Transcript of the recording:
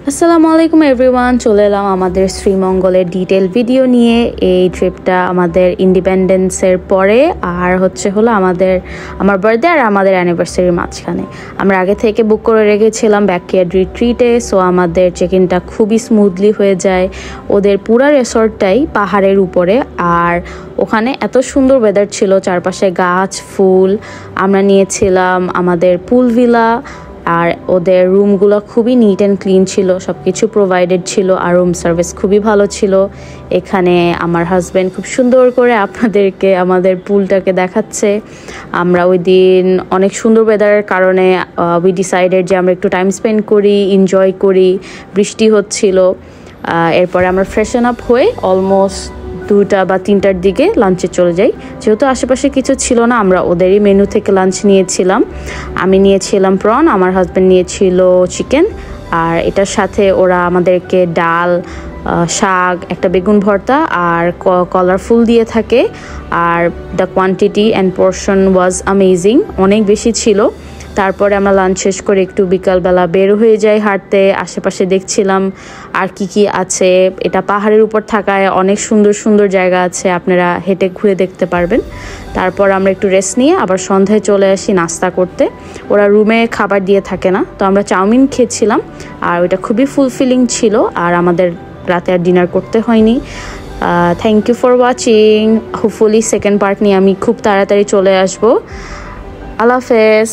আসসালামু আলাইকুম এভরিওয়ান, চলে এলাম আমাদের শ্রীমঙ্গলের ডিটেল ভিডিও নিয়ে। এই ট্রিপটা আমাদের ইন্ডিপেন্ডেন্সের পরে আর হলো আমার বার্থডে আর আমাদের অ্যানিভার্সারির মাঝখানে। আমরা আগে থেকে বুক করে রেখেছিলাম ব্যাকইয়ার্ড রিট্রিটে, সো আমাদের চেক ইনটা খুবই স্মুথলি হয়ে যায়। ওদের পুরা রিসর্টটাই পাহাড়ের উপরে, আর ওখানে এত সুন্দর ওয়েদার ছিল, চারপাশে গাছ ফুল। আমরা নিয়েছিলাম আমাদের পুল ভিলা, আর ওদের রুমগুলো খুবই নিট অ্যান্ড ক্লিন ছিল, সব কিছু প্রোভাইডেড ছিল, আর রুম সার্ভিস খুবই ভালো ছিল। এখানে আমার হাজব্যান্ড খুব সুন্দর করে আপনাদেরকে আমাদের পুলটাকে দেখাচ্ছে। আমরা ওই দিন অনেক সুন্দর ওয়েদারের কারণে উই ডিসাইডেড যে আমরা একটু টাইম স্পেন্ড করি, এনজয় করি। বৃষ্টি হচ্ছিল। এরপরে আমরা ফ্রেশন আপ হয়ে অলমোস্ট 2টা বা 3টার দিকে লাঞ্চে চলে যাই। যেহেতু আশেপাশে কিছু ছিল না, আমরা ওদেরই মেনু থেকে লাঞ্চ নিয়েছিলাম। আমি নিয়েছিলাম প্রন, আমার হাজব্যান্ড নিয়েছিল চিকেন, আর এটার সাথে ওরা আমাদেরকে ডাল, শাক, একটা বেগুন ভর্তা আর কলার ফুল দিয়ে থাকে। Are the quantity and portion was amazing, অনেক বেশি ছিল। তারপরে আমরা লাঞ্চ শেষ করে একটু বিকালবেলা বের হয়ে যাই হাঁটতে, আশেপাশে দেখছিলাম আর কি আছে। এটা পাহাড়ের উপর থাকায় অনেক সুন্দর সুন্দর জায়গা আছে, আপনারা হেঁটে ঘুরে দেখতে পারবেন। তারপর আমরা একটু রেস্ট নিয়ে আবার সন্ধ্যায় চলে আসি নাস্তা করতে। ওরা রুমে খাবার দিয়ে থাকে না, তো আমরা চাউমিন খেয়েছিলাম, আর ওইটা খুবই ফুলফিলিং ছিল। আর আমাদের রাতে আর ডিনার করতে হয়নি। Thank you for watching. Hopefully second part নিয়ে আমি খুব তাড়াতাড়ি চলে আসবো। আল্লাহ হাফেজ।